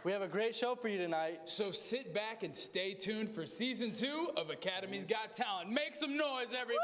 We have a great show for you tonight. So sit back and stay tuned for Season 2 of Academy's Got Talent. Make some noise, everybody!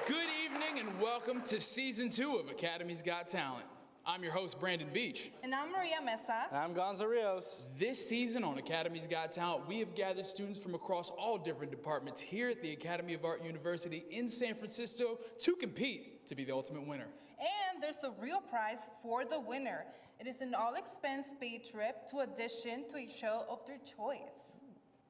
Good evening and welcome to Season 2 of Academy's Got Talent. I'm your host, Brandon Beach. And I'm Maria Mesa. And I'm Gonzo Rios. This season on Academy's Got Talent, we have gathered students from across all different departments here at the Academy of Art University in San Francisco to compete to be the ultimate winner. And there's a real prize for the winner. It is an all-expense paid trip to audition to a show of their choice.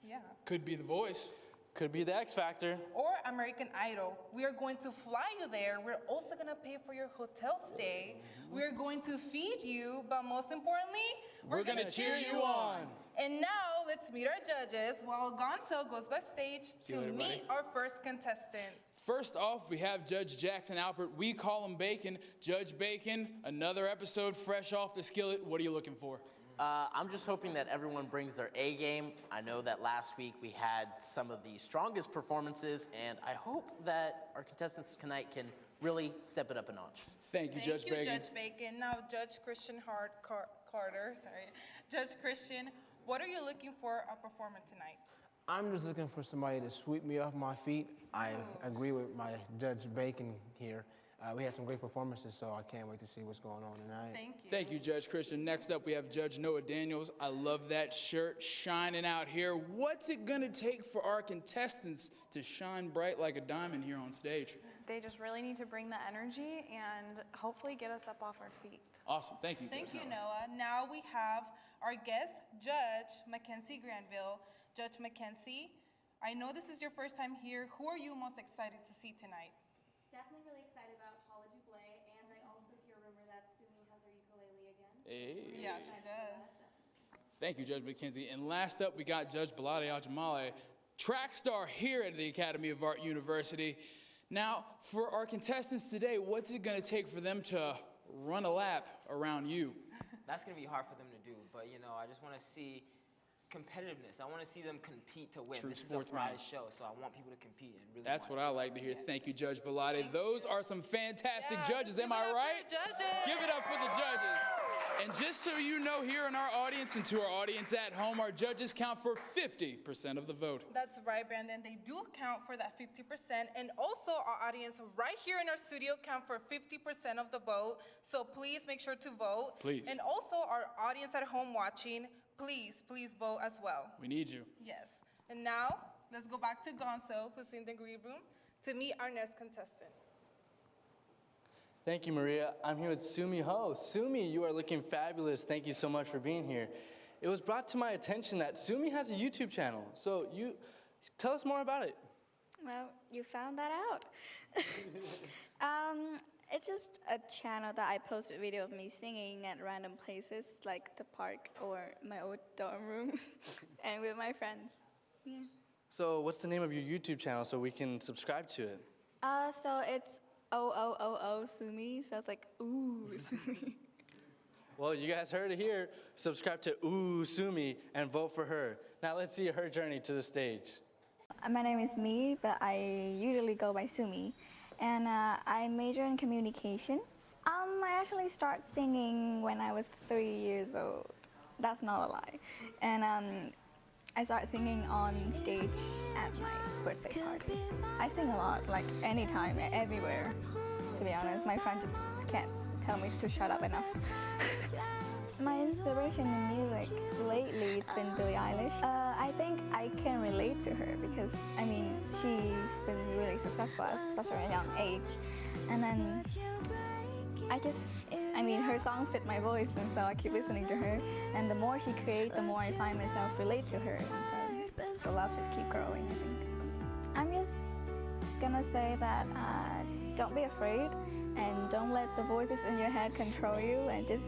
Yeah. Could be The Voice. Could be the X Factor. Or American Idol. We are going to fly you there. We're also going to pay for your hotel stay. We're going to feed you, but most importantly, we're going to cheer you on. And now let's meet our judges while Gonzo goes backstage to meet our first contestant. First off, we have Judge Jackson Alpert. We call him Bacon. Judge Bacon, another episode fresh off the skillet. What are you looking for? I'm just hoping that everyone brings their A game. I know that last week we had some of the strongest performances, and I hope that our contestants tonight can really step it up a notch. Thank you, Judge Bacon. Thank you, Judge Bacon. Now, Judge Christian Carter, Judge Christian, what are you looking for a performer tonight? I'm just looking for somebody to sweep me off my feet. I agree with my Judge Bacon here. We had some great performances, so I can't wait to see what's going on tonight. Thank you. Thank you, Judge Christian. Next up, we have Judge Noah Daniels. I love that shirt shining out here. What's it gonna take for our contestants to shine bright like a diamond here on stage? They just really need to bring the energy and hopefully get us up off our feet. Awesome, thank you. Thank you, Noah. Now we have our guest, Judge Mackenzie Granville. Judge Mackenzie, I know this is your first time here. Who are you most excited to see tonight? Definitely really excited about Paula Dublé, and I also hear a rumor that Sumi has her ukulele again. Hey. Yeah, she does. Thank you, Judge Mackenzie. And last up, we got Judge Balade Ajamale, track star here at the Academy of Art University. Now, for our contestants today, what's it gonna take for them to run a lap around you? That's gonna be hard for them to do, but you know, I just wanna see competitiveness. I want to see them compete to win. True this sportsman. is a prize show, so I want people to compete and really. That's what I like to hear. Yes. Thank you, Judge Balade. Those are some fantastic judges, am I right? Judges. Give it up for the judges. And just so you know, here in our audience and to our audience at home, our judges count for 50% of the vote. That's right, Brandon. They do count for that 50%. And also our audience right here in our studio count for 50% of the vote. So please make sure to vote. Please. And also our audience at home watching, please vote as well. We need you. Yes. And now, let's go back to Gonzo, who's in the green room, to meet our next contestant. Thank you, Maria. I'm here with Sumi Ho. Sumi, you are looking fabulous. Thank you so much for being here. It was brought to my attention that Sumi has a YouTube channel. So tell us more about it. Well, you found that out. It's just a channel that I post a video of me singing at random places like the park or my old dorm room and with my friends. Yeah. So what's the name of your YouTube channel so we can subscribe to it? So it's OOOO Sumi, so it's like ooh Sumi. Well, you guys heard it here. Subscribe to Ooh Sumi and vote for her. Now let's see her journey to the stage. My name is Mi, but I usually go by Sumi. And I major in communication. I actually started singing when I was 3 years old. That's not a lie. And I started singing on stage at my birthday party. I sing a lot, like anytime, everywhere, to be honest. My friend just can't tell me to shut up enough. My inspiration in music lately, it's been Billie Eilish. I think I can relate to her because, I mean, she's been really successful at such a young age. And then her songs fit my voice, and so I keep listening to her. And the more she creates, the more I find myself relate to her. And so the love just keep growing, I think. I'm just gonna say that don't be afraid and don't let the voices in your head control you, and just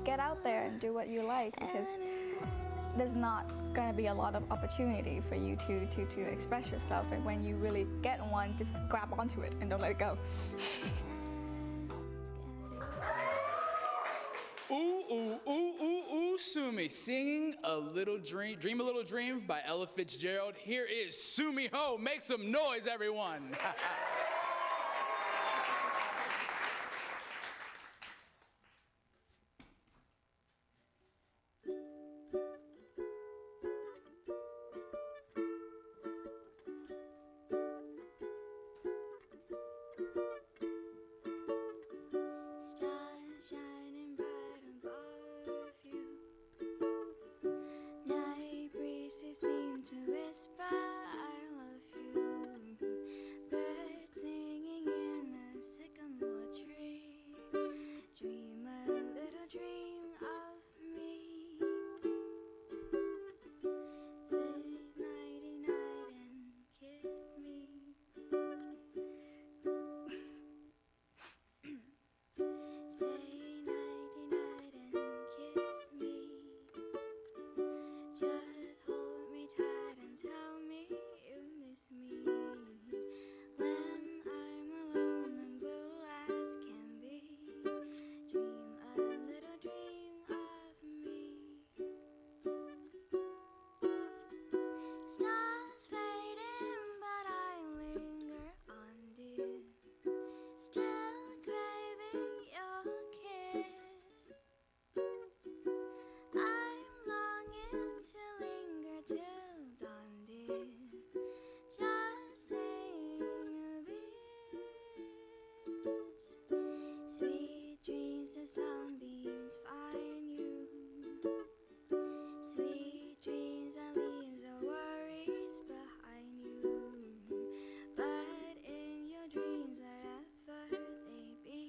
get out there and do what you like, because there's not going to be a lot of opportunity for you to express yourself, and when you really get one, just grab onto it and don't let it go. Ooh, Sumi. Sumi singing a little dream, Dream a Little Dream by Ella Fitzgerald. Here is Sumi Ho. Make some noise, everyone. Stars shining bright above you. Night breezes seem to whisper, I love you. Birds singing in a sycamore tree. Dream a little dream of me. Say nighty night and kiss me. Say nighty night and kiss me. Just hold me tight and tell me you miss me. When I'm alone and blue as can be, dream a little dream of me. Stars fading, but I linger on, dear. Still craving your kiss. I'm longing to linger till dawn, dear. Just sing this. Sweet dreams, the sunbeams find you. Sweet dreams and leaves the worries behind you. But in your dreams, wherever they be,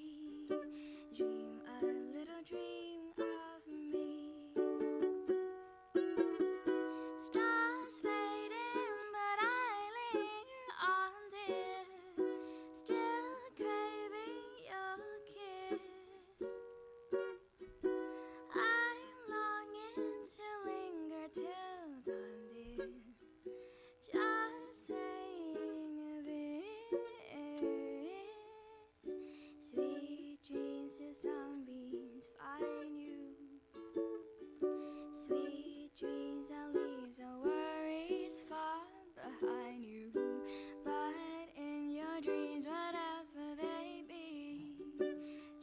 dream a little dream of me. Stars fading, but I linger on, dear. Still craving your kiss. I'm longing to linger till dawn, dear. Just saying this. Sweet dreams, the sunbeams find you. Sweet dreams and leaves the worries far behind you. But in your dreams, whatever they be,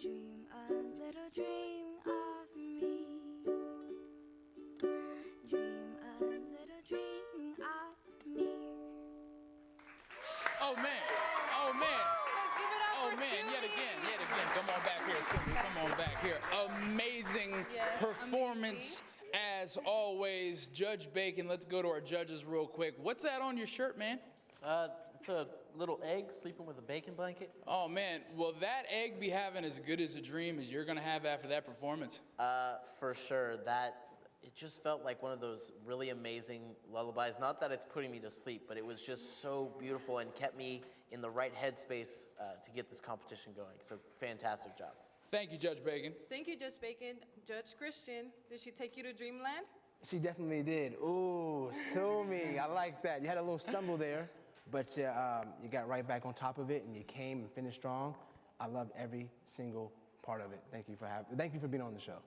dream a little dream of me. Dream a little dream of me. Oh, man. Oh, man. Let's give it up Oh, for man. Sumi. Yet again. Come on back here, Sumi. Come on back here. Amazing Yes, performance. As always, Judge Bacon, let's go to our judges real quick. What's that on your shirt, man? It's a little egg sleeping with a bacon blanket. Oh, man. Will that egg be having as good as a dream as you're going to have after that performance? For sure. It just felt like one of those really amazing lullabies. Not that it's putting me to sleep, but it was just so beautiful and kept me in the right headspace to get this competition going. So fantastic job. Thank you, Judge Bacon. Thank you, Judge Bacon. Judge Christian, did she take you to Dreamland? She definitely did. Ooh, Sumi, I like that. You had a little stumble there, but you got right back on top of it, and you came and finished strong. I loved every single part of it. Thank you for being on the show.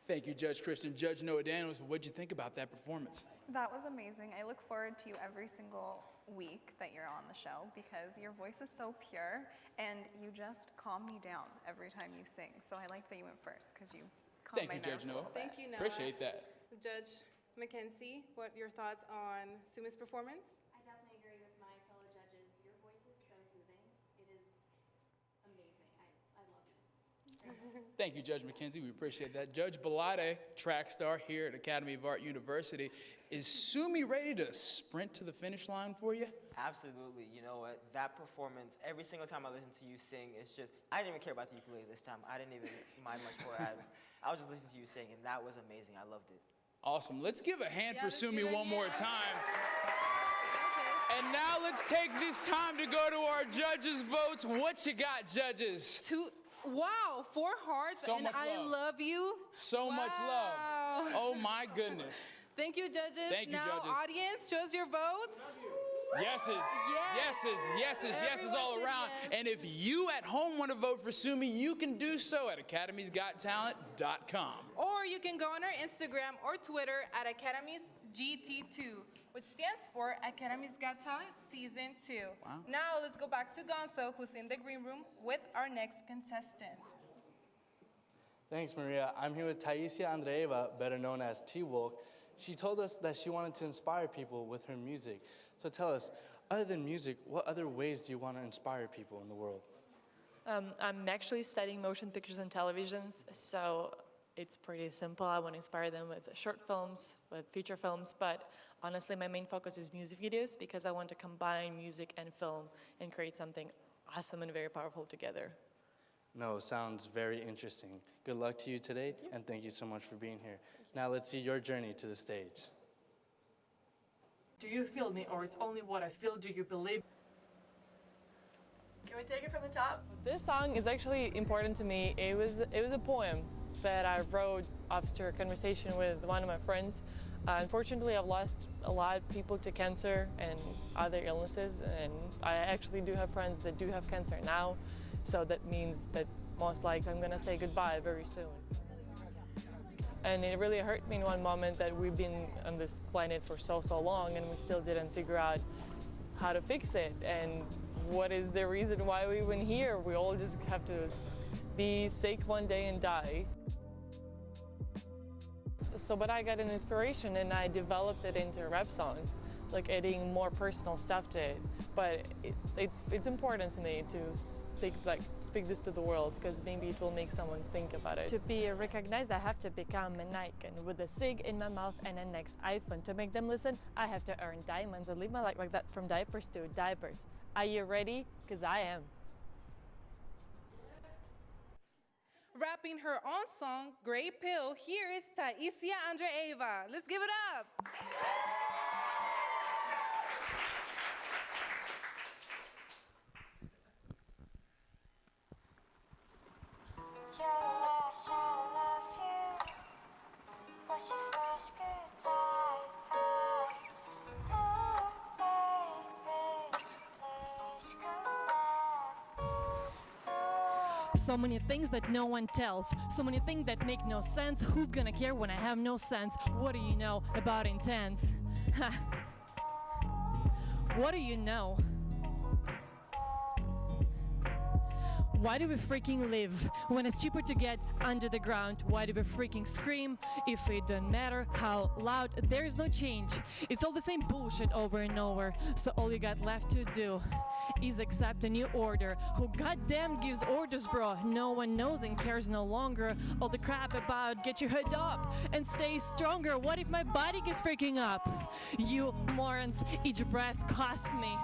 Thank you, Judge Christian. Judge Noah Daniels, what'd you think about that performance? That was amazing. I look forward to you every single week that you're on the show because your voice is so pure and you just calm me down every time you sing. So I like that you went first because you calm Thank my you, Judge nerves a Noah. little bit. Thank you, Noah. Appreciate that. Judge Mackenzie, what your thoughts on Sumi's performance? I definitely agree with my fellow judges. Your voice is so soothing. It is amazing. I love it. Thank you, Judge Mackenzie. We appreciate that. Judge Balade, track star here at Academy of Art University. Is Sumi ready to sprint to the finish line for you? Absolutely. You know what? That performance, every single time I listen to you sing, it's just, I didn't even care about the ukulele this time. I didn't even mind much for it. I was just listening to you sing, and that was amazing. I loved it. Awesome. Let's give a hand for let's Sumi give a one more hand. time. Okay. And now let's take this time to go to our judges' votes. What you got, judges? Wow, 4 hearts, So and much I love. love you. So much love. Wow. Oh my goodness. Thank you, judges. Thank you, now, judges. audience, show us your votes. Yeses, yeses all around. And if you at home want to vote for Sumi, you can do so at academiesgottalent.com. Or you can go on our Instagram or Twitter at AcademiesGT2, which stands for Academy's Got Talent Season 2. Wow. Now let's go back to Gonzo, who's in the green room with our next contestant. Thanks, Maria. I'm here with Taisia Andreeva, better known as T-Wolk. She told us that she wanted to inspire people with her music. So tell us, other than music, what other ways do you want to inspire people in the world? I'm actually studying motion pictures and televisions, so it's pretty simple. I want to inspire them with short films, with feature films, but honestly, my main focus is music videos because I want to combine music and film and create something awesome and very powerful together. No, sounds very interesting. Good luck to you today, and thank you so much for being here. Now let's see your journey to the stage. Do you feel me, or it's only what I feel? Do you believe? Can we take it from the top? This song is actually important to me. It was a poem that I wrote after a conversation with one of my friends. Unfortunately, I've lost a lot of people to cancer and other illnesses, and I actually do have friends that do have cancer now, so that means that most likely I'm gonna say goodbye very soon. And it really hurt me in one moment that we've been on this planet for so long and we still didn't figure out how to fix it and what is the reason why we're even here. We all just have to be sick one day and die. But I got an inspiration and I developed it into a rap song, like adding more personal stuff to it. But it's important to me to speak this to the world because maybe it will make someone think about it. To be recognized, I have to become an icon with a cig in my mouth and a next iPhone. To make them listen, I have to earn diamonds and live my life like that from diapers to diapers. Are you ready? Because I am. Rapping her own song, Gray Pill, here is Taisia Andreeva. Let's give it up. So many things that no one tells, so many things that make no sense. Who's gonna care when I have no sense? What do you know about intense? What do you know? Why do we freaking live when it's cheaper to get under the ground? Why do we freaking scream if it doesn't matter how loud? There is no change. It's all the same bullshit over and over. So all you got left to do is accept a new order. Who goddamn gives orders, bro? No one knows and cares no longer. All the crap about get your head up and stay stronger. What if my body gets freaking up? You morons, each breath costs me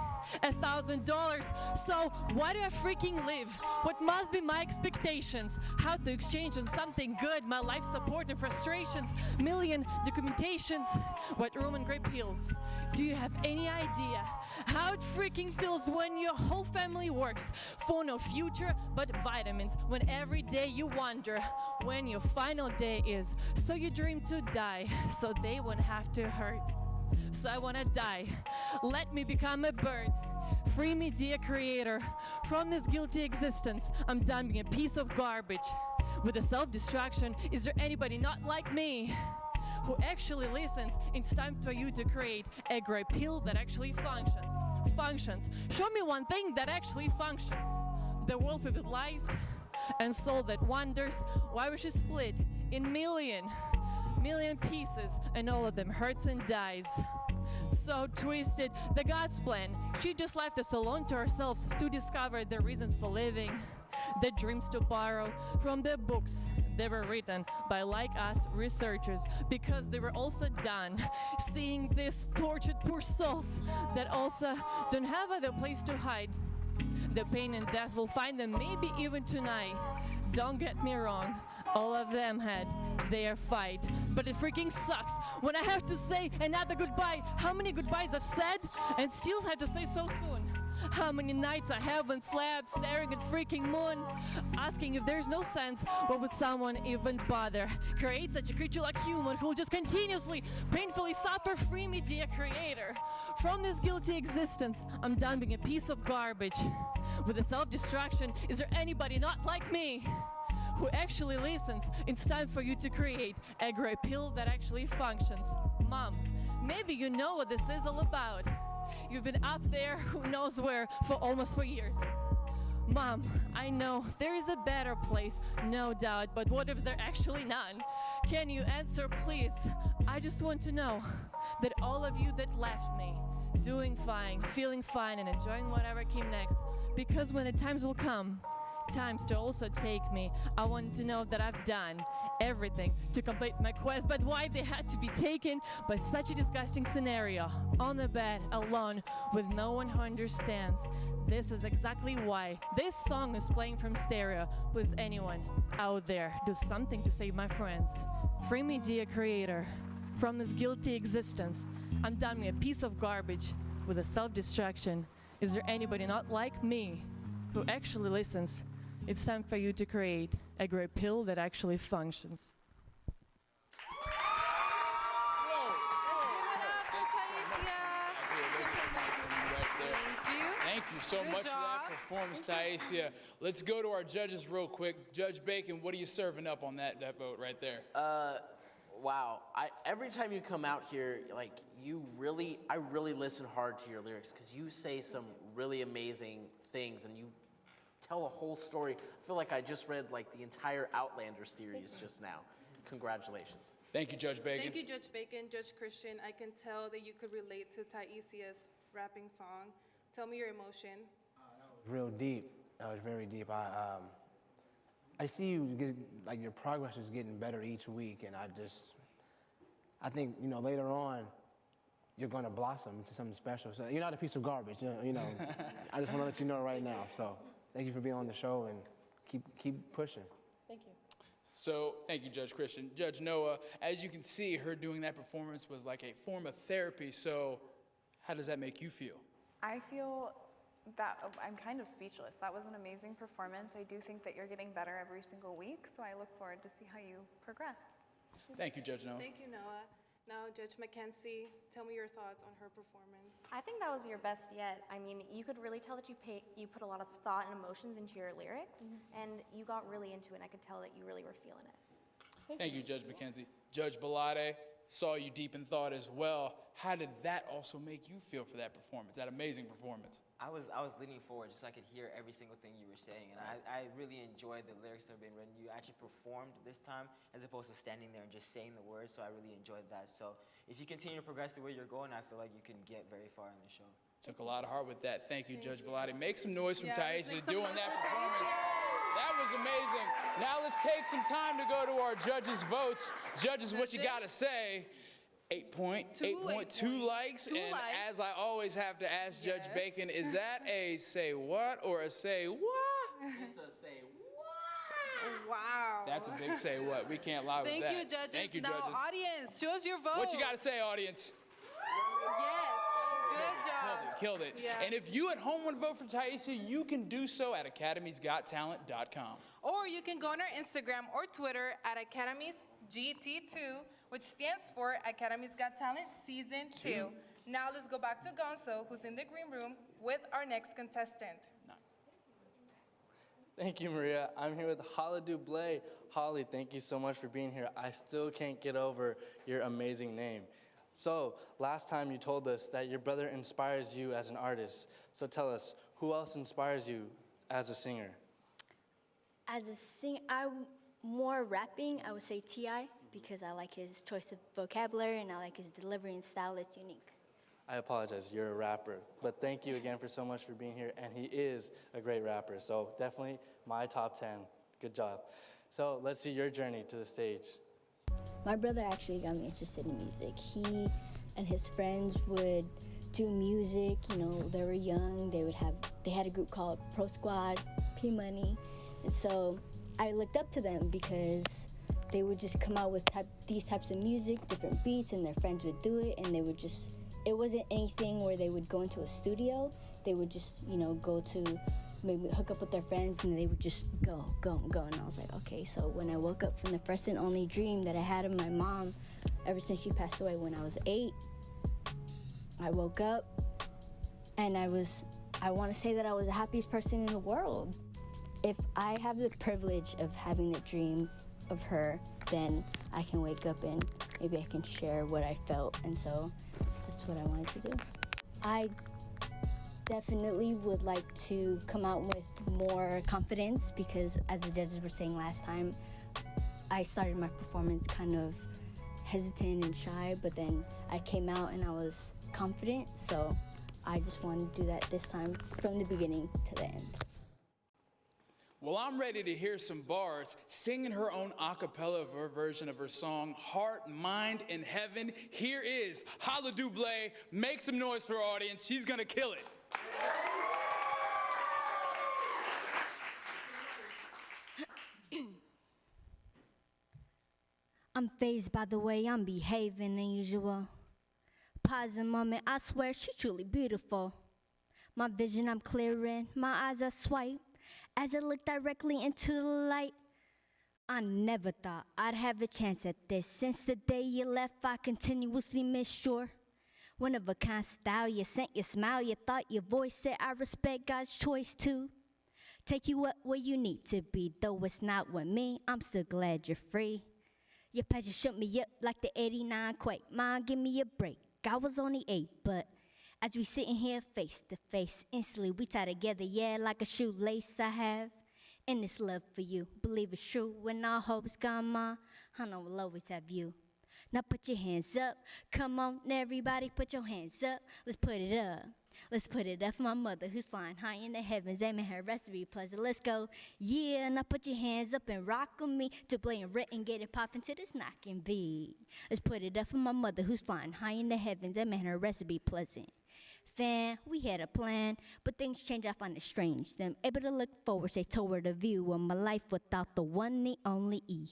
$1,000. So why do I freaking live? What must be my expectations? How to exchange on something good? My life support and frustrations. Million documentations. What room and grape pills? Do you have any idea how it freaking feels when your whole family works for no future but vitamins? When every day you wonder when your final day is. So you dream to die so they won't have to hurt. So I wanna die. Let me become a bird. Free me, dear creator, from this guilty existence. I'm done being a piece of garbage. With a self-destruction, is there anybody not like me who actually listens? It's time for you to create a gray pill that actually functions. Show me one thing that actually functions. The world filled with lies and soul that wonders why we should split in million pieces and all of them hurts and dies. So twisted, the God's plan. She just left us alone to ourselves to discover the reasons for living, the dreams to borrow from the books they were written by like us researchers, because they were also done seeing these tortured poor souls that also don't have other place to hide. The pain and death will find them maybe even tonight. Don't get me wrong, all of them had their fight, but it freaking sucks when I have to say another goodbye. How many goodbyes I've said and still have to say so soon? how many nights I haven't slept, staring at freaking moon, asking if there's no sense, why would someone even bother? Create such a creature like human who'll just continuously, painfully suffer. Free me, dear creator. From this guilty existence, I'm done being a piece of garbage. With a self-destruction, is there anybody not like me who actually listens? It's time for you to create a great pill that actually functions. Mom, maybe you know what this is all about. You've been up there, who knows where, for almost 4 years. Mom, I know there is a better place, no doubt, but what if there actually none? Can you answer, please? I just want to know that all of you that left me, doing fine, feeling fine, and enjoying whatever came next, because when the times will come, times to also take me, I want to know that I've done everything to complete my quest, but why they had to be taken by such a disgusting scenario, on the bed, alone, with no one who understands. This is exactly why this song is playing from stereo. Please, anyone out there, do something to save my friends. Free me, dear creator, from this guilty existence. I'm done with a piece of garbage with a self-destruction. Is there anybody not like me who actually listens? It's time for you to create a great pill that actually functions. Thank you so much for that performance, Taisha. Let's go to our judges real quick. Judge Bacon, what are you serving up on that vote right there? Wow. Every time you come out here, like I really listen hard to your lyrics because you say some really amazing things and you tell a whole story. I feel like I just read like the entire Outlander series just now. Congratulations. Thank you, Judge Bacon. Thank you, Judge Bacon. Judge Christian, I can tell that you could relate to Taisia's rapping song. Tell me your emotion. Real deep. That was very deep. I see you get, like your progress is getting better each week, and I think later on you're gonna blossom into something special. So you're not a piece of garbage. You know. I just want to let you know right now. So thank you for being on the show, and keep pushing. Thank you. So, thank you, Judge Christian. Judge Noah, as you can see, her doing that performance was like a form of therapy. So, how does that make you feel? I feel that I'm kind of speechless. That was an amazing performance. I do think that you're getting better every single week, so I look forward to see how you progress. Thank you, Judge Noah. Thank you, Noah. Now, Judge Mackenzie, tell me your thoughts on her performance. I think that was your best yet. I mean, you could really tell that you put a lot of thought and emotions into your lyrics, and you got really into it, and I could tell that you really were feeling it. Thank you, Judge Mackenzie. Judge Balade, saw you deep in thought as well. How did that also make you feel for that performance, that amazing performance? I was leaning forward just so I could hear every single thing you were saying, and I really enjoyed the lyrics that have been written. You actually performed this time as opposed to standing there and just saying the words, so I really enjoyed that. So if you continue to progress the way you're going, I feel like you can get very far in the show. Took a lot of heart with that. Thank you, Judge Balade. Make some noise from Yeah, let's Taisha make some doing noise that for performance. That was amazing. Now let's take some time to go to our judges' votes. Judges, what you got to say? 8.2 likes. And as I always have to ask Judge Bacon, is that a say what or a say what? It's a say what? Wow. That's a big say what. We can't lie with that. Thank you, judges. Thank you, now, judges. audience, show us your vote. What you got to say, audience? Yes. Good job. Killed it. Yeah. And if you at home want to vote for Taisha, you can do so at academiesgottalent.com. Or you can go on our Instagram or Twitter at AcademiesGT2, which stands for Academy's Got Talent Season 2. Now let's go back to Gonzo, who's in the green room with our next contestant. Thank you, Maria. I'm here with Holly Dublé. Holly, thank you so much for being here. I still can't get over your amazing name. So, last time you told us that your brother inspires you as an artist. So tell us, who else inspires you as a singer? As a singer, I'm more rapping, I would say T.I., because I like his choice of vocabulary and I like his delivery and style. It's unique. I apologize, you're a rapper. But thank you again for so much for being here, and he is a great rapper. So definitely my top 10. Good job. So let's see your journey to the stage. My brother actually got me interested in music. He and his friends would do music, they were young. They had a group called Pro Squad, P Money. And so I looked up to them because they would just come out with these types of music, different beats, and their friends would do it, and it wasn't anything where they would go into a studio. they would just, you know, go to maybe hook up with their friends and they would just go. And I was like, okay. So when I woke up from the first and only dream that I had of my mom ever since she passed away when I was 8, I woke up and I want to say that I was the happiest person in the world. If I have the privilege of having the dream of her, then I can wake up and maybe I can share what I felt, and so that's what I wanted to do. I definitely would like to come out with more confidence because, as the judges were saying last time, I started my performance kind of hesitant and shy, but then I came out and I was confident, so I just wanted to do that this time from the beginning to the end. Well, I'm ready to hear some bars singing her own a cappella version of her song, Heart, Mind, and Heaven. Here is Hala Dublé. Make some noise for our audience. She's gonna kill it. I'm fazed by the way I'm behaving than usual. Pause a moment, I swear she's truly beautiful. My vision I'm clearing, my eyes I swipe. As I look directly into the light, I never thought I'd have a chance at this. Since the day you left, I continuously missed your one of a kind style. You sent your smile, your thought, your voice said I respect God's choice to take you up where you need to be. Though it's not with me, I'm still glad you're free. Your passion shook me up like the 89 quake. Mom, give me a break. I was only 8, but as we sitting here face to face, instantly we tie together, yeah, like a shoelace I have. And this love for you, believe it's true. When all hope's gone, Ma, I know we'll always have you. Now put your hands up, come on, everybody, put your hands up. Let's put it up. Let's put it up for my mother who's flying high in the heavens, aiming her recipe pleasant. Let's go, yeah. Now put your hands up and rock with me to play and rip and get it poppin' to this knockin' beat. Let's put it up for my mother who's flying high in the heavens, aiming her recipe pleasant. Fan, we had a plan, but things change, I find it strange. Them able to look forward, say toward a view of my life without the one, the only E.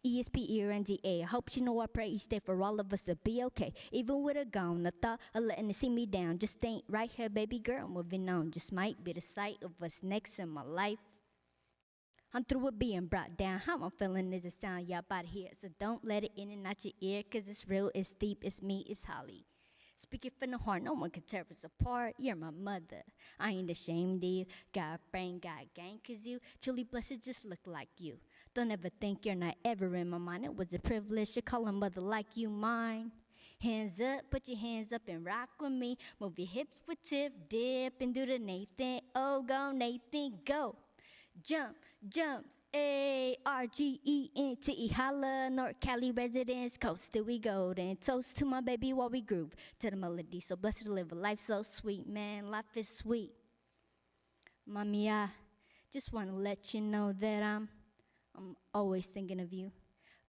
ESPERNDA. I hope you know I pray each day for all of us to be okay. Even with a gone, the thought of letting it see me down just ain't right here, baby girl. Moving on, just might be the sight of what's next in my life. I'm through with being brought down. How I'm feeling is a sound y'all about to hear. So don't let it in and out your ear, cause it's real, it's deep, it's me, it's Holly. Speaking from the heart, no one can tear us apart. You're my mother. I ain't ashamed of you. Got a brain, got a gang, cause you truly blessed just look like you. Don't ever think you're not ever in my mind. It was a privilege to call a mother like you mine. Hands up, put your hands up and rock with me. Move your hips with tip, dip, and do the Nathan. Oh, go, Nathan, go. Jump, jump. ARGENTE, holla, North Cali residents, coast till we golden. Toast to my baby while we groove to the melody. So blessed to live a life so sweet, man. Life is sweet. Mommy, I just want to let you know that I'm always thinking of you.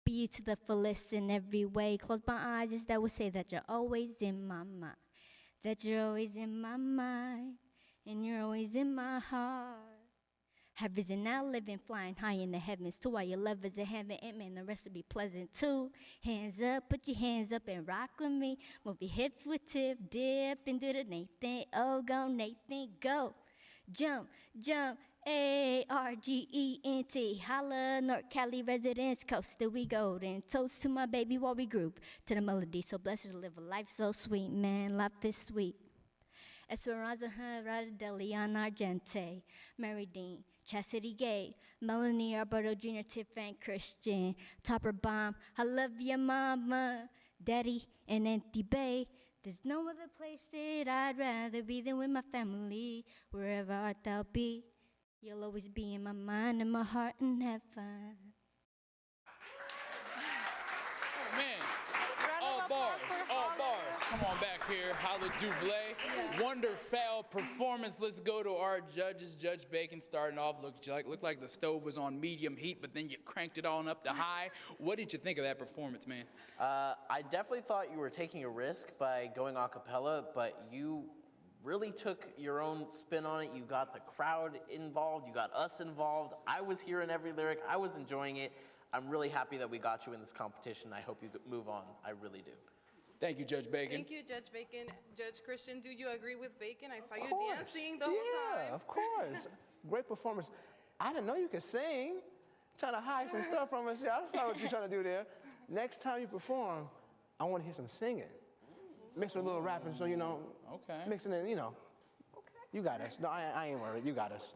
Be you to the fullest in every way. Close my eyes, is that would say that you're always in my mind. That you're always in my mind, and you're always in my heart. Have risen now, living, flying high in the heavens. To all your lovers in heaven, and man, the rest will be pleasant too. Hands up, put your hands up and rock with me. Move your hips with tip, dip, and do the Nathan. Oh, go, Nathan, go. Jump, jump, ARGENTE. Holla, North Cali residents, coast till we golden. Toast to my baby while we groove to the melody. So blessed to live a life so sweet, man. Life is sweet. Esperanza Deliana Argente, Mary Dean, Chastity Gay, Melanie Alberto Jr., Tiffany Christian, Topper Bomb, I love your mama, Daddy, and Auntie Bay. There's no other place that I'd rather be than with my family. Wherever art thou be, you'll always be in my mind and my heart and have fun. Oh, man. All bars. Come on back here, Hala Dublé. Wonderful performance. Let's go to our judges. Judge Bacon starting off looked like the stove was on medium heat, but then you cranked it on up to high. What did you think of that performance, man? I definitely thought you were taking a risk by going a cappella, but you really took your own spin on it. You got the crowd involved. You got us involved. I was hearing every lyric. I was enjoying it. I'm really happy that we got you in this competition. I hope you move on. I really do. Thank you, Judge Bacon. Thank you, Judge Bacon. Judge Christian, do you agree with Bacon? I saw you course. dancing the whole Yeah, time. of course. Great performance. I didn't know you could sing. Trying to hide some stuff from us. Yeah, I saw what you're trying to do there. Next time you perform, I want to hear some singing. Mix with a little rapping, so, you know, mixing it, you know. You got us. No, I ain't worried. You got us.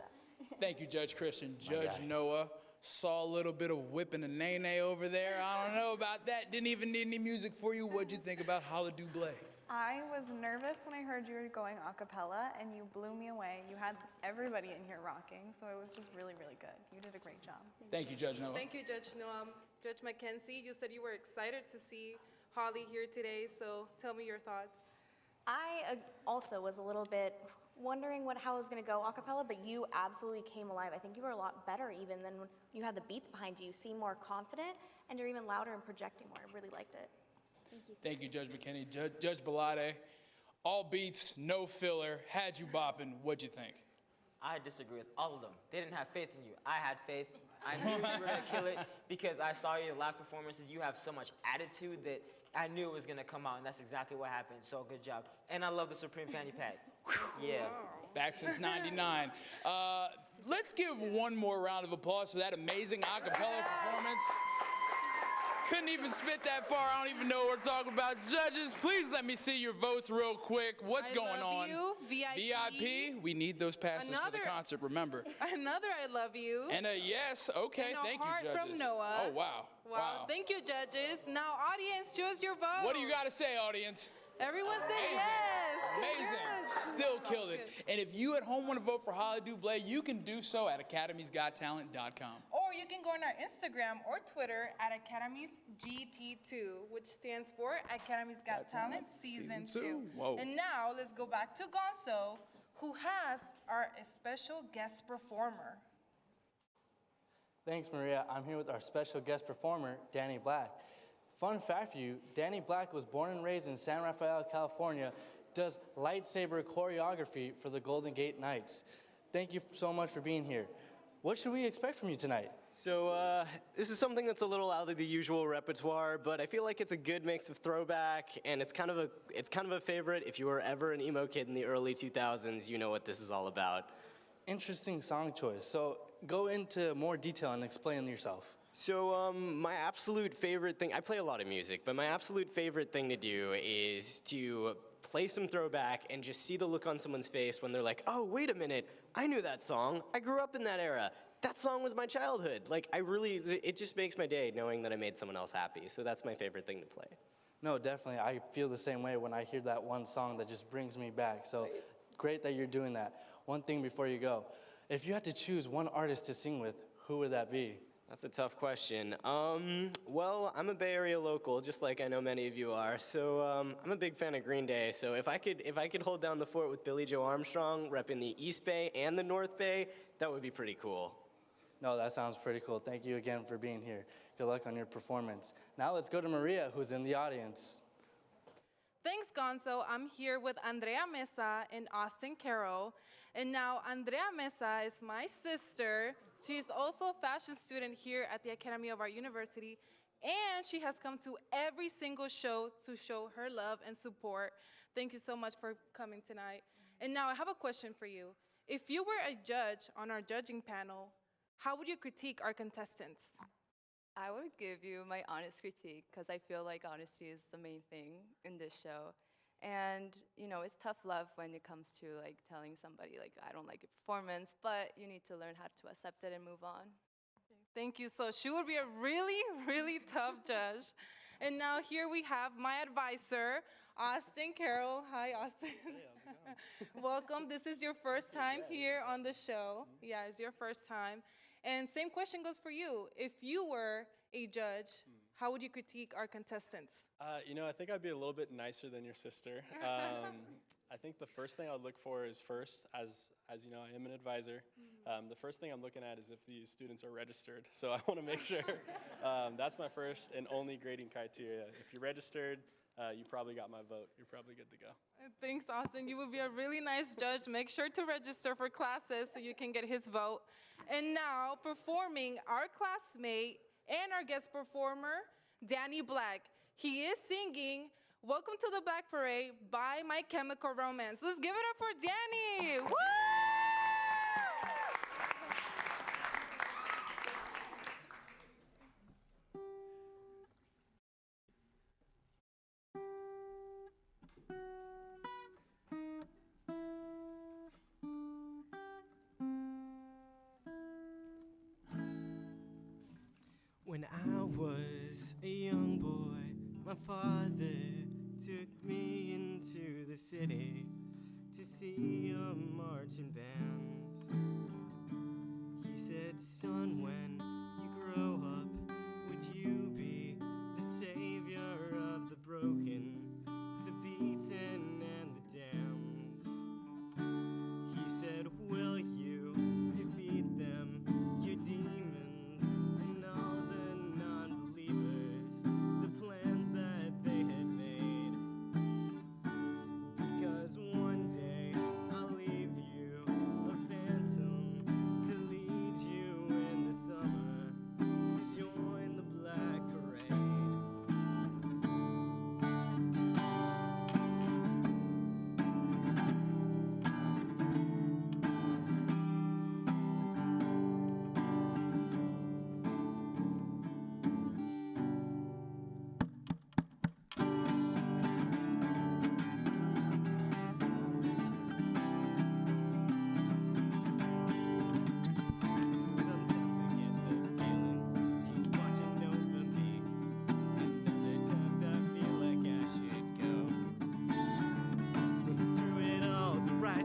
Thank you, Judge Christian. Judge Noah, saw a little bit of whipping a nay-nay over there. I don't know about that. Didn't even need any music for you. What'd you think about Holla Do Blay? I was nervous when I heard you were going a cappella, and you blew me away. You had everybody in here rocking, so it was just really, really good. You did a great job. Thank you, Judge Noah. Thank you, Judge Noah. Judge Mackenzie, you said you were excited to see Holly here today, so tell me your thoughts. I also was a little bit wondering how it was going to go a cappella, but you absolutely came alive. I think you were a lot better even than when you had the beats behind you. You seem more confident, and you're even louder and projecting more. I really liked it. Thank you, Judge McKinney. Judge Belade, all beats, no filler, had you bopping. What'd you think? I disagree with all of them. They didn't have faith in you. I had faith. I knew you were going to kill it because I saw you in the last performances. You have so much attitude that I knew it was going to come out, and that's exactly what happened. So good job. And I love the Supreme Fanny Pack. Yeah. Back since 99. Let's give one more round of applause for that amazing a cappella performance. Couldn't even spit that far. I don't even know what we're talking about. Judges, please let me see your votes real quick. What's going on? You, VIP. We need those passes for the concert, remember. Another I love you. And a yes. Okay, and thank you, heart judges. from Noah. Oh, wow. Wow. Thank you, judges. Now, audience, choose your vote. What do you got to say, audience? Everyone say yes. Amazing. Still killed it. And if you at home want to vote for Holla Do Blay, you can do so at academiesgottalent.com. Or you can go on our Instagram or Twitter at AcademiesGT2, which stands for Academies Got Talent Season 2. Whoa. And now let's go back to Gonzo, who has our special guest performer. Thanks, Maria. I'm here with our special guest performer, Danny Black. Fun fact for you, Danny Black was born and raised in San Rafael, California, does lightsaber choreography for the Golden Gate Knights. Thank you so much for being here. What should we expect from you tonight? So this is something that's a little out of the usual repertoire, but I feel like it's a good mix of throwback, and it's kind of a favorite. If you were ever an emo kid in the early 2000s, you know what this is all about. Interesting song choice. So go into more detail and explain yourself. So my absolute favorite thing, I play a lot of music, but my absolute favorite thing to do is to play some throwback and just see the look on someone's face when they're like, oh, wait a minute, I knew that song. I grew up in that era. That song was my childhood. Like, it just makes my day knowing that I made someone else happy. So that's my favorite thing to play. No, definitely. I feel the same way when I hear that one song that just brings me back. So great that you're doing that. One thing before you go, if you had to choose one artist to sing with, who would that be? That's a tough question. Well, I'm a Bay Area local, just like I know many of you are. So I'm a big fan of Green Day. So if I could hold down the fort with Billie Joe Armstrong, repping the East Bay and the North Bay, that would be pretty cool. No, that sounds pretty cool. Thank you again for being here. Good luck on your performance. Now let's go to Maria, who's in the audience. Thanks, Gonzo. I'm here with Andrea Mesa and Austin Carroll. And now Andrea Mesa is my sister. She's also a fashion student here at the Academy of Art University. And she has come to every single show to show her love and support. Thank you so much for coming tonight. And now I have a question for you. If you were a judge on our judging panel, how would you critique our contestants? I would give you my honest critique because I feel like honesty is the main thing in this show. And, you know, it's tough love when it comes to, like, telling somebody, like, I don't like your performance, but you need to learn how to accept it and move on. Thank you. So she would be a really, really tough judge. And now here we have my advisor, Austin Carroll. Hi, Austin. Hey, how's it going? Welcome. This is your first time here on the show. Yeah, it's your first time. And same question goes for you. If you were a judge, how would you critique our contestants? You know, I think I'd be a little bit nicer than your sister. I think the first thing I would look for is first, as you know, I am an advisor. The first thing I'm looking at is if these students are registered. So I want to make sure that's my first and only grading criteria. If you're registered, you probably got my vote. You're probably good to go. Thanks, Austin. You would be a really nice judge. Make sure to register for classes so you can get his vote. And now, performing our classmate and our guest performer, Danny Black. He is singing Welcome to the Black Parade by My Chemical Romance. Let's give it up for Danny. Woo! When I was a young boy, my father took me into the city to see a marching band. He said, son, when you grow up, would you be the savior of the broken, the beaten, and the damned? He said, will you defeat them, your demons, and all the non-believers, the plans that they had made? Because one day I'll leave you a phantom to lead you in the summer to join the Black Parade.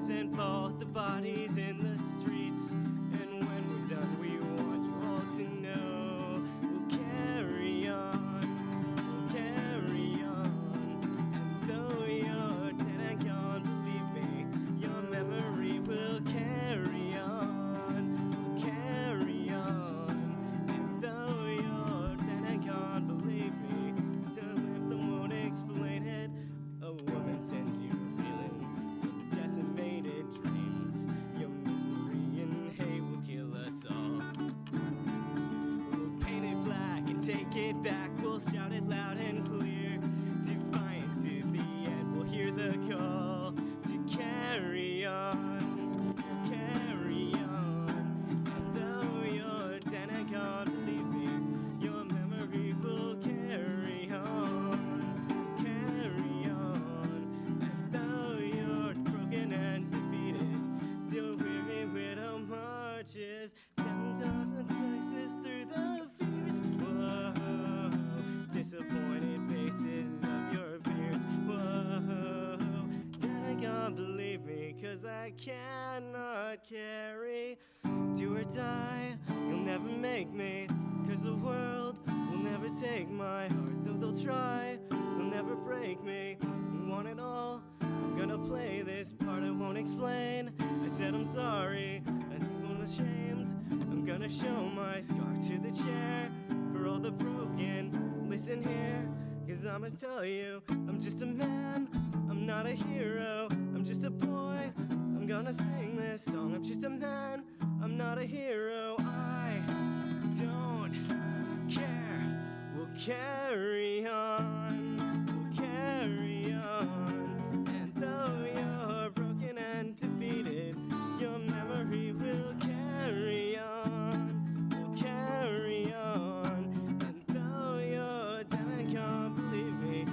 And both the bodies in the streets. And when we're done, we want you all to know we'll carry on, we'll carry on. And though you're dead and gone, believe me, your memory will carry on, will carry on. And though you're dead and gone, believe me, the anthem won't explain it. A woman sends you a feeling from decimated dreams. Your misery and hate will kill us all. We'll paint it black and take it back. We'll shout it loud and clear. Defiant to the end, we'll hear the call to carry on, carry on. And though you're dead and gone, believe me, your memory will carry on, carry on. And though you're broken and defeated, the weary widow marches down the places through the fears. Whoa, disappointed faces of your peers. Whoa, dead God, believe me, 'cause I cannot carry. Do or die, you'll never make me, 'cause the world will never take my heart. Though they'll try, they'll never break me. You want it all? I'm gonna play this part I won't explain. I said I'm sorry, I feel ashamed. I'm gonna show my scar to the chair for all the broken. Listen here, 'cause I'ma tell you, I'm just a man, I'm not a hero, I'm just a boy. I'm gonna sing this song, I'm just a man, I'm not a hero. I don't care, we'll carry on, we'll carry on. And though you're broken and defeated, your memory will carry on, will carry on. And though you're dead and gone, believe me,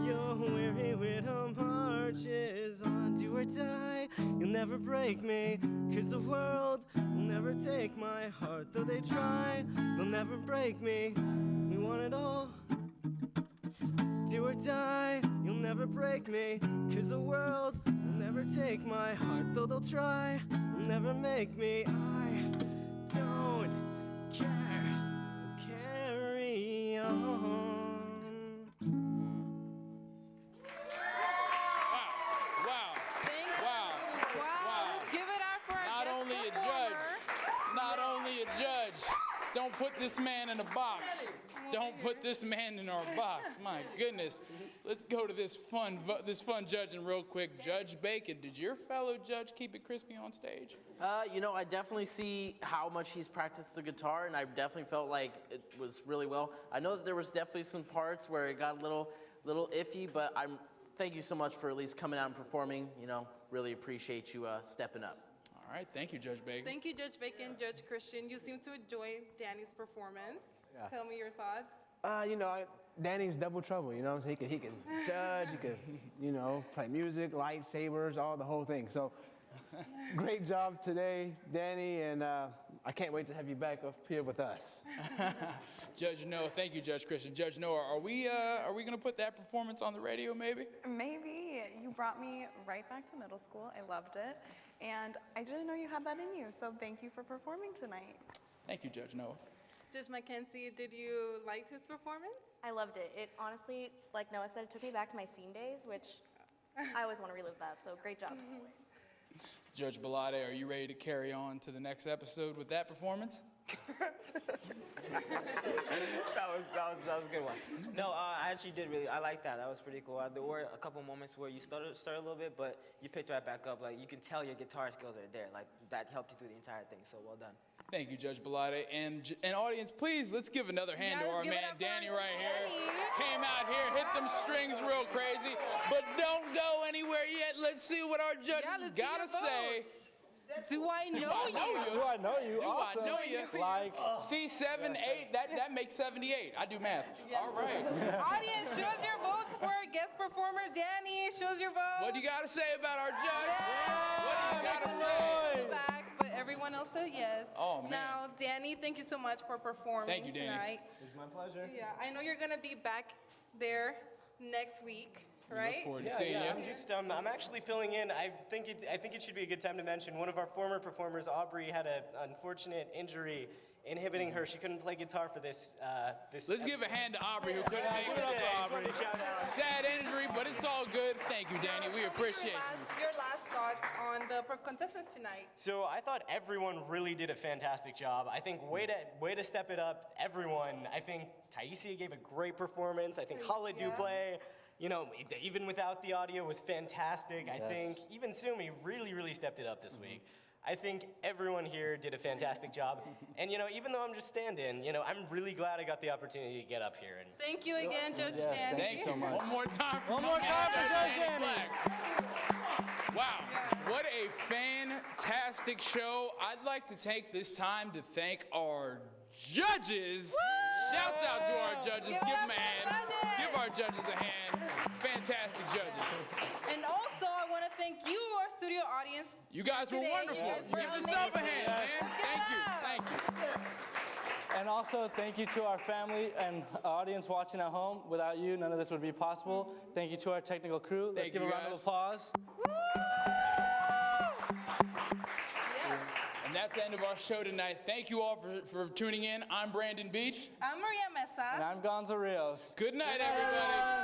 your weary widow marches on. Do or die, you'll never break me, 'cause the world will never take my heart. Though they try, they'll never break me. We want it all. Do or die, you'll never break me, 'cause the world will never take my heart. Though they'll try, they'll never make me. I don't care, carry on. Wow. Thank Wow. Wow, let's give it up for our Not guest only a performer. judge, not only a judge. Don't put this man in a box. Don't put this man in our box. My goodness. Let's go to this fun judging real quick. Judge Bacon, did your fellow judge keep it crispy on stage? You know, I definitely see how much he's practiced the guitar, and I definitely felt like it was really well. I know that there was definitely some parts where it got a little little iffy, but thank you so much for at least coming out and performing. You know, really appreciate you stepping up. All right, thank you, Judge Bacon. Thank you, Judge Bacon, Judge Christian. You seem to enjoy Danny's performance. Yeah. Tell me your thoughts. You know, Danny's double trouble, you know what I'm saying? He can judge, he can, you know, play music, lightsabers, the whole thing. So, great job today, Danny, and I can't wait to have you back up here with us. Judge Noah, thank you, Judge Christian. Judge Noah, are we gonna put that performance on the radio, maybe? Maybe. You brought me right back to middle school. I loved it. And I didn't know you had that in you, so thank you for performing tonight. Thank you, Judge Noah. Judge Mackenzie, did you like his performance? I loved it. It honestly, like Noah said, it took me back to my scene days, which I always want to relive that, so great job. Judge Belade, are you ready to carry on to the next episode with that performance? That was a good one. No, I actually did I like that. That was pretty cool. There were a couple moments where you started a little bit, but you picked right back up. Like, you can tell your guitar skills are there. Like, that helped you through the entire thing, so well done. Thank you, Judge Belade. And audience, please, let's give another hand to our man, Danny, right here. Came out here, hit them strings real crazy, but don't go anywhere yet. Let's see what our judges gotta say. Do I know you? Do I know you? Do Also, I know you? Like, see, 7, 8, that makes 78. I do math. Yes. All right. Audience, show us your votes for our guest performer, Danny. Show us your votes. What do you got to say about our judge? What do you got to say? Back, but everyone else said yes. Oh, man. Now, Danny, thank you so much for performing Thank you, Danny. tonight. It's my pleasure. Yeah, I know you're gonna be back there next week, right? Look forward to seeing you. I'm just I'm actually filling in. I think it should be a good time to mention one of our former performers, Aubrey, had an unfortunate injury inhibiting her. She couldn't play guitar for this. Let's give a hand to Aubrey, who couldn't make it. Aubrey. Sad injury, but it's all good. Thank you, Danny. We appreciate you. Your last thoughts on the contestants tonight. So I thought everyone really did a fantastic job. I think way to step it up, everyone. I think Taisia gave a great performance. I think Hala Duplay, you know, even without the audio, was fantastic. I think even Sumi really stepped it up this week. I think everyone here did a fantastic job. And, you know, even though I'm just stand-in, you know, I'm really glad I got the opportunity to get up here. And Thank you again, Judge Danny. Thank you so much. One more time for Judge Danny. Black. Wow, what a fantastic show. I'd like to take this time to thank our judges. Shouts out to our judges. Give them a hand. Give our judges a hand. Fantastic judges. And also, I want to thank you, our studio audience. You guys were wonderful. Give yourself a hand, man. Thank you. And also, thank you to our family and audience watching at home. Without you, none of this would be possible. Thank you to our technical crew. Let's give a round of applause. And that's the end of our show tonight. Thank you all for tuning in. I'm Brandon Beach. I'm Maria Mesa. And I'm Gonzo Rios. Good night, everybody.